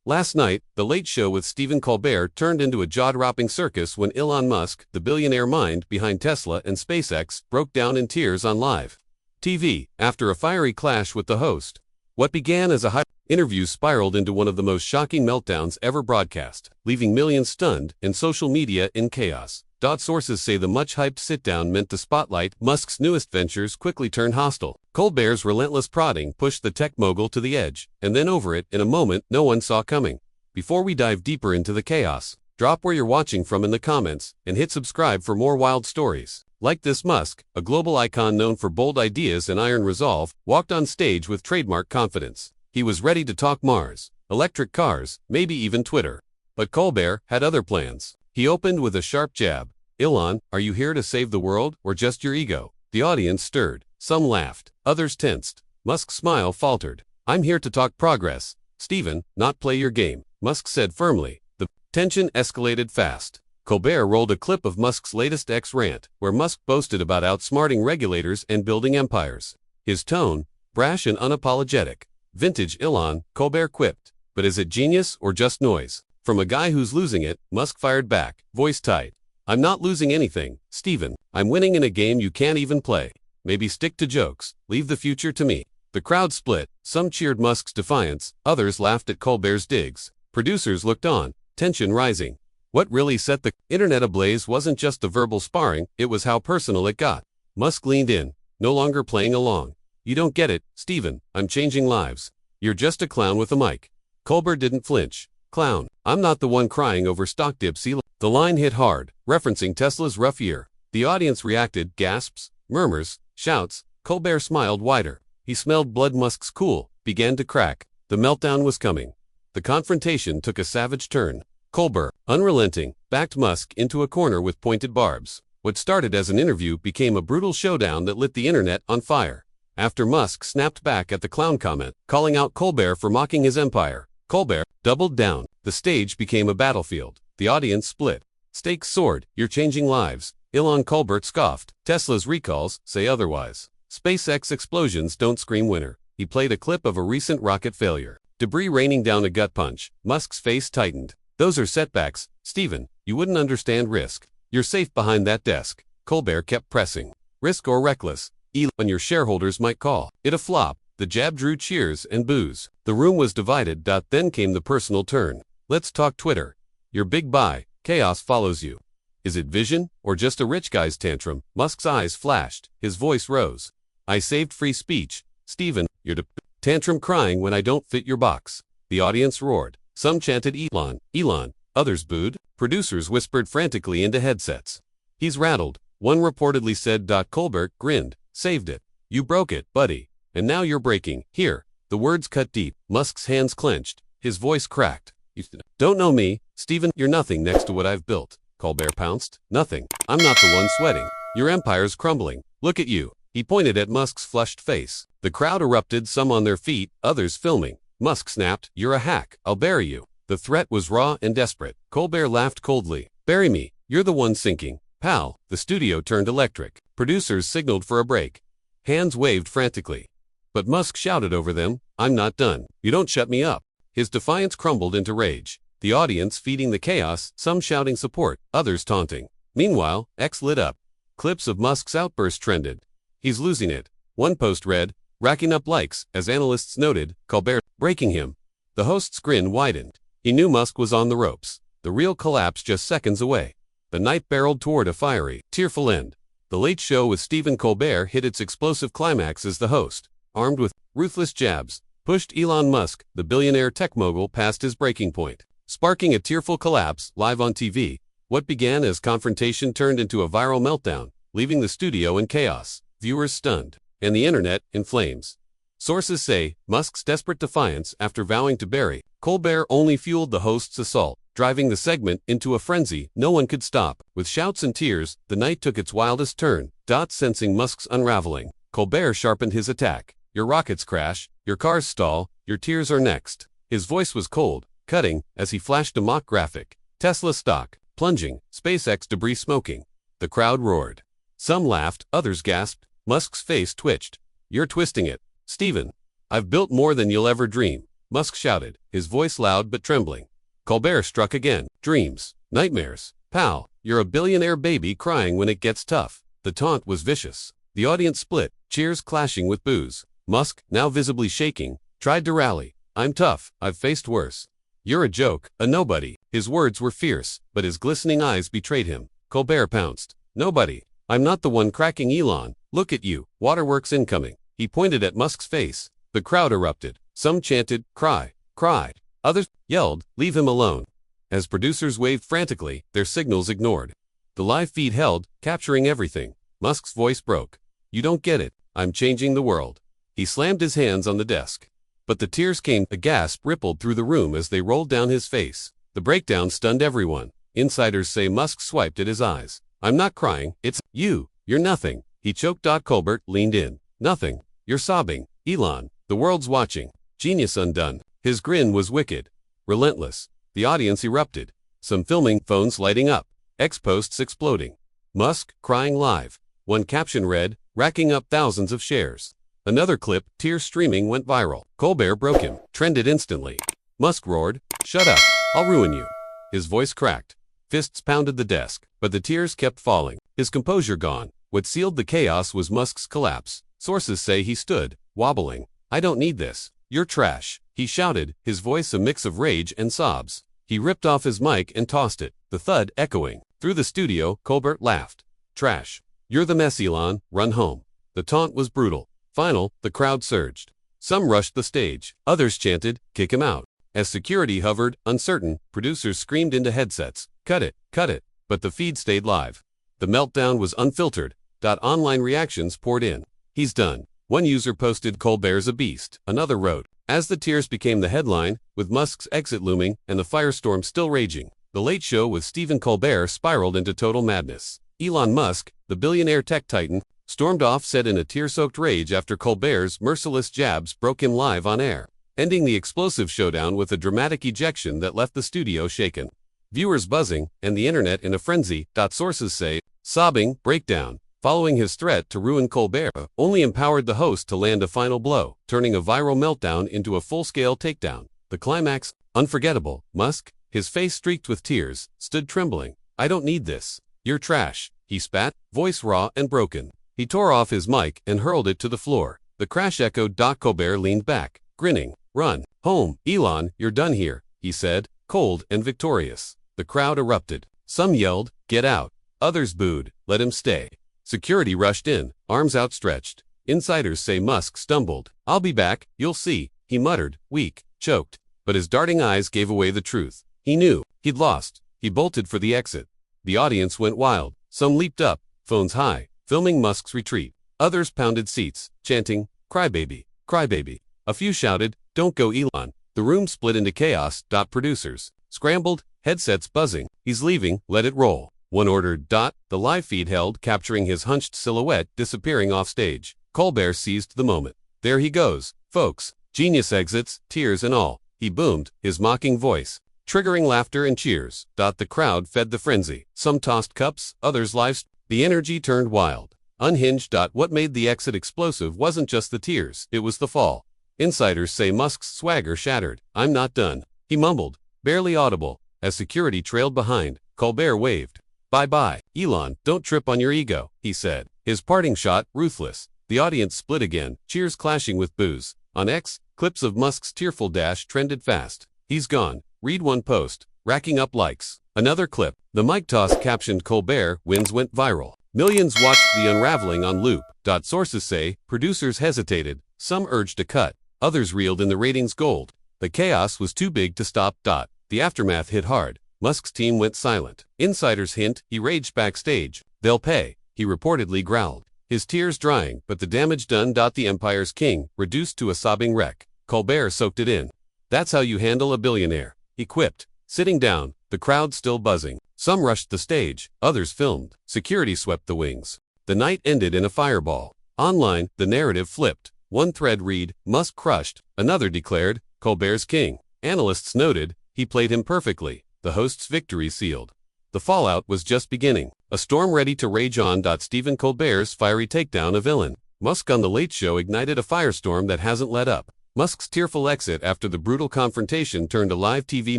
Last night, The Late Show with Stephen Colbert turned into a jaw-dropping circus when Elon Musk, the billionaire mind behind Tesla and SpaceX, broke down in tears on live TV after a fiery clash with the host. What began as a high interview spiraled into one of the most shocking meltdowns ever broadcast, leaving millions stunned and social media in chaos. Sources say the much-hyped sit-down meant to spotlight Musk's newest ventures quickly turned hostile. Colbert's relentless prodding pushed the tech mogul to the edge, and then over it in a moment no one saw coming. Before we dive deeper into the chaos, drop where you're watching from in the comments, and hit subscribe for more wild stories. Like this, Musk, a global icon known for bold ideas and iron resolve, walked on stage with trademark confidence. He was ready to talk Mars, electric cars, maybe even Twitter. But Colbert had other plans. He opened with a sharp jab. "Elon, are you here to save the world, or just your ego?" The audience stirred. Some laughed. Others tensed. Musk's smile faltered. "I'm here to talk progress, Stephen, not play your game," Musk said firmly. The tension escalated fast. Colbert rolled a clip of Musk's latest X rant, where Musk boasted about outsmarting regulators and building empires. His tone, brash and unapologetic. "Vintage Elon," Colbert quipped. "But is it genius or just noise?" From a guy who's losing it, Musk fired back, voice tight. "I'm not losing anything, Stephen. I'm winning in a game you can't even play. Maybe stick to jokes, leave the future to me." The crowd split. Some cheered Musk's defiance, others laughed at Colbert's digs. Producers looked on, tension rising. What really set the internet ablaze wasn't just the verbal sparring, it was how personal it got. Musk leaned in, no longer playing along. "You don't get it, Stephen. I'm changing lives. You're just a clown with a mic." Colbert didn't flinch. "Clown. I'm not the one crying over stock dips." The line hit hard, referencing Tesla's rough year. The audience reacted, gasps, murmurs, shouts. Colbert smiled wider. He smelled blood. Musk's cool began to crack. The meltdown was coming. The confrontation took a savage turn. Colbert, unrelenting, backed Musk into a corner with pointed barbs. What started as an interview became a brutal showdown that lit the internet on fire. After Musk snapped back at the clown comment, calling out Colbert for mocking his empire, Colbert doubled down. The stage became a battlefield. The audience split. Stakes soared. "You're changing lives." Elon. Colbert scoffed. "Tesla's recalls say otherwise. SpaceX explosions don't scream winner." He played a clip of a recent rocket failure. Debris raining down a gut punch. Musk's face tightened. "Those are setbacks, Stephen. You wouldn't understand risk. You're safe behind that desk." Colbert kept pressing. "Risk or reckless, Elon, your shareholders might call it a flop." The jab drew cheers and boos. The room was divided. Then came the personal turn. "Let's talk Twitter. Your big buy, chaos follows you. Is it vision, or just a rich guy's tantrum?" Musk's eyes flashed. His voice rose. "I saved free speech, Stephen. You're tantrum crying when I don't fit your box." The audience roared. Some chanted Elon, Elon. Others booed. Producers whispered frantically into headsets. "He's rattled," one reportedly said. Colbert grinned. "Saved it. You broke it, buddy. And now you're breaking. Here." The words cut deep. Musk's hands clenched. His voice cracked. "You don't know me, Stephen. You're nothing next to what I've built." Colbert pounced. "Nothing. I'm not the one sweating. Your empire's crumbling. Look at you." He pointed at Musk's flushed face. The crowd erupted, some on their feet, others filming. Musk snapped, "You're a hack. I'll bury you." The threat was raw and desperate. Colbert laughed coldly. "Bury me. You're the one sinking, pal." The studio turned electric. Producers signaled for a break. Hands waved frantically. But Musk shouted over them, "I'm not done. You don't shut me up." His defiance crumbled into rage. The audience feeding the chaos, some shouting support, others taunting. Meanwhile, X lit up. Clips of Musk's outburst trended. "He's losing it." One post read, racking up likes, as analysts noted, Colbert breaking him. The host's grin widened. He knew Musk was on the ropes. The real collapse just seconds away. The night barreled toward a fiery, tearful end. The Late Show with Stephen Colbert hit its explosive climax as the host, armed with ruthless jabs, pushed Elon Musk, the billionaire tech mogul, past his breaking point, sparking a tearful collapse live on TV. What began as confrontation turned into a viral meltdown, leaving the studio in chaos, viewers stunned, and the internet in flames. Sources say Musk's desperate defiance after vowing to bury Colbert only fueled the host's assault, driving the segment into a frenzy no one could stop. With shouts and tears, the night took its wildest turn. Sensing Musk's unraveling, Colbert sharpened his attack. "Your rockets crash, your cars stall, your tears are next." His voice was cold, cutting, as he flashed a mock graphic. Tesla stock plunging, SpaceX debris smoking. The crowd roared. Some laughed, others gasped. Musk's face twitched. "You're twisting it, Stephen. I've built more than you'll ever dream." Musk shouted, his voice loud but trembling. Colbert struck again. Dreams. Nightmares. Pal, you're a billionaire baby crying when it gets tough. The taunt was vicious. The audience split, cheers clashing with boos. Musk, now visibly shaking, tried to rally. I'm tough, I've faced worse. You're a joke, a nobody. His words were fierce, but his glistening eyes betrayed him. Colbert pounced. Nobody. I'm not the one cracking Elon. Look at you, waterworks incoming. He pointed at Musk's face. The crowd erupted. Some chanted, cry, cry. Others yelled, leave him alone. As producers waved frantically, their signals ignored. The live feed held, capturing everything. Musk's voice broke. You don't get it. I'm changing the world. He slammed his hands on the desk. But the tears came. A gasp rippled through the room as they rolled down his face. The breakdown stunned everyone. Insiders say Musk swiped at his eyes. I'm not crying. It's you. You're nothing. He choked. Colbert leaned in. Nothing. You're sobbing. Elon. The world's watching. Genius undone. His grin was wicked. Relentless. The audience erupted. Some filming, phones lighting up. X-posts exploding. Musk crying live. One caption read, racking up thousands of shares. Another clip, tears streaming, went viral. Colbert broke him. Trended instantly. Musk roared, shut up. I'll ruin you. His voice cracked. Fists pounded the desk, but the tears kept falling. His composure gone. What sealed the chaos was Musk's collapse. Sources say he stood, wobbling. I don't need this. You're trash. He shouted, his voice a mix of rage and sobs. He ripped off his mic and tossed it, the thud echoing. Through the studio, Colbert laughed. Trash. You're the mess, Elon. Run home. The taunt was brutal. Final, the crowd surged. Some rushed the stage. Others chanted, kick him out. As security hovered, uncertain, producers screamed into headsets, cut it, cut it. But the feed stayed live. The meltdown was unfiltered. Online reactions poured in. He's done. One user posted, Colbert's a beast. Another wrote, as the tears became the headline, with Musk's exit looming and the firestorm still raging, The Late Show with Stephen Colbert spiraled into total madness. Elon Musk, the billionaire tech titan, stormed off set in a tear-soaked rage after Colbert's merciless jabs broke him live on air, ending the explosive showdown with a dramatic ejection that left the studio shaken. Viewers buzzing, and the internet in a frenzy. Sources say, sobbing, breakdown, following his threat to ruin Colbert, only empowered the host to land a final blow, turning a viral meltdown into a full-scale takedown. The climax, unforgettable. Musk, his face streaked with tears, stood trembling. I don't need this. You're trash. He spat, voice raw and broken. He tore off his mic and hurled it to the floor. The crash echoed. Colbert leaned back, grinning. Run home, Elon, you're done here, he said, cold and victorious. The crowd erupted. Some yelled, get out. Others booed, let him stay. Security rushed in, arms outstretched. Insiders say Musk stumbled. I'll be back, you'll see, he muttered, weak, choked. But his darting eyes gave away the truth. He knew, he'd lost. He bolted for the exit. The audience went wild. Some leaped up, phones high, filming Musk's retreat. Others pounded seats, chanting, crybaby, crybaby. A few shouted, don't go Elon. The room split into chaos. Producers scrambled, headsets buzzing. He's leaving, let it roll. One ordered. The live feed held, capturing his hunched silhouette disappearing off stage. Colbert seized the moment. There he goes, folks. Genius exits, tears and all. He boomed, his mocking voice, triggering laughter and cheers. The crowd fed the frenzy. Some tossed cups, others lives. The energy turned wild. Unhinged. What made the exit explosive wasn't just the tears, it was the fall. Insiders say Musk's swagger shattered. I'm not done. He mumbled, barely audible. As security trailed behind, Colbert waved. Bye-bye, Elon, don't trip on your ego, he said. His parting shot, ruthless. The audience split again, cheers clashing with boos. On X, clips of Musk's tearful dash trended fast. He's gone. Read one post, racking up likes. Another clip, the mic toss captioned Colbert wins went viral. Millions watched the unraveling on loop. Sources say, producers hesitated, some urged a cut, others reeled in the ratings gold. The chaos was too big to stop. The aftermath hit hard. Musk's team went silent. Insiders hint he raged backstage. They'll pay, he reportedly growled. His tears drying, but the damage done. The empire's king, reduced to a sobbing wreck. Colbert soaked it in. That's how you handle a billionaire, he quipped. Sitting down, the crowd still buzzing. Some rushed the stage, others filmed. Security swept the wings. The night ended in a fireball. Online, the narrative flipped. One thread read, Musk crushed. Another declared, Colbert's king. Analysts noted, he played him perfectly. The host's victory sealed. The fallout was just beginning. A storm ready to rage on. Stephen Colbert's fiery takedown of Elon Musk on The Late Show ignited a firestorm that hasn't let up. Musk's tearful exit after the brutal confrontation turned a live TV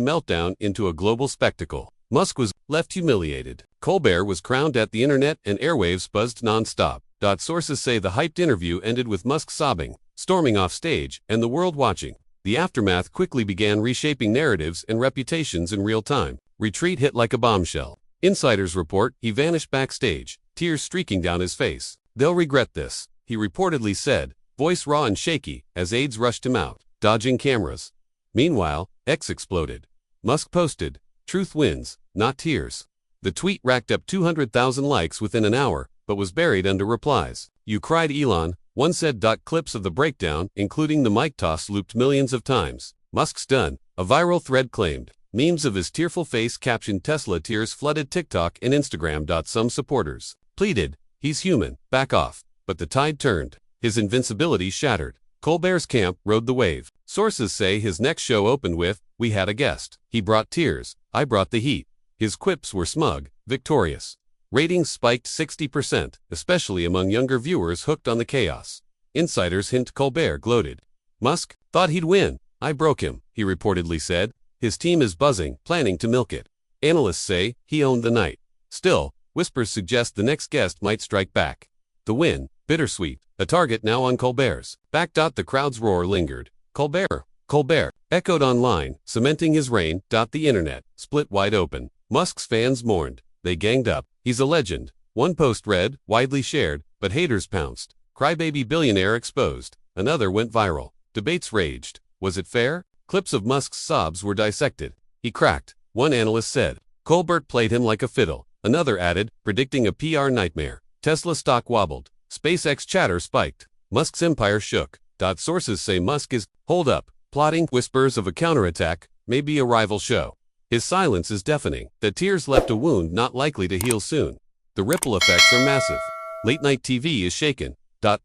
meltdown into a global spectacle. Musk was left humiliated. Colbert was crowned at the internet and airwaves buzzed non-stop. Sources say the hyped interview ended with Musk sobbing, storming off stage, and the world watching. The aftermath quickly began reshaping narratives and reputations in real time. Retreat hit like a bombshell. Insiders report he vanished backstage, tears streaking down his face. "They'll regret this," he reportedly said, voice raw and shaky, as aides rushed him out, dodging cameras. Meanwhile, X exploded. Musk posted, "Truth wins, not tears." The tweet racked up 200,000 likes within an hour, but was buried under replies. "You cried, Elon," one said. Clips of the breakdown, including the mic toss, looped millions of times. "Musk's done," a viral thread claimed. Memes of his tearful face captioned Tesla tears flooded TikTok and Instagram. Some supporters pleaded, "He's human, back off." But the tide turned. His invincibility shattered. Colbert's camp rode the wave. Sources say his next show opened with, "We had a guest. He brought tears. I brought the heat." His quips were smug, victorious. Ratings spiked 60%, especially among younger viewers hooked on the chaos. Insiders hint Colbert gloated. "Musk thought he'd win. I broke him," he reportedly said. His team is buzzing, planning to milk it. Analysts say he owned the night. Still, whispers suggest the next guest might strike back. The win, bittersweet, a target now on Colbert's back. The crowd's roar lingered. "Colbert, Colbert," echoed online, cementing his reign. The internet split wide open. Musk's fans mourned. They ganged up. "He's a legend." One post read, widely shared, but haters pounced. "Crybaby billionaire exposed." Another went viral. Debates raged. Was it fair? Clips of Musk's sobs were dissected. "He cracked," one analyst said. "Colbert played him like a fiddle." Another added, predicting a PR nightmare. Tesla stock wobbled. SpaceX chatter spiked. Musk's empire shook. Sources say Musk is, hold up, plotting. Whispers of a counterattack, maybe a rival show. His silence is deafening. The tears left a wound not likely to heal soon. The ripple effects are massive. Late-night TV is shaken.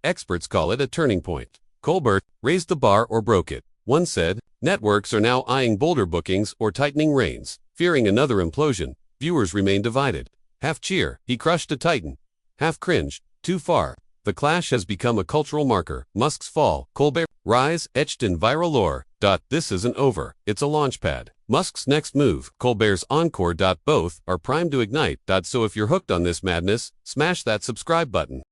Experts call it a turning point. Colbert raised the bar or broke it. One said, networks are now eyeing bolder bookings or tightening reins. Fearing another implosion, viewers remain divided. Half cheer, he crushed a titan. Half cringe, too far. The clash has become a cultural marker. Musk's fall, Colbert's rise, etched in viral lore. This isn't over, it's a launchpad. Musk's next move, Colbert's encore. Both are primed to ignite. So if you're hooked on this madness, smash that subscribe button.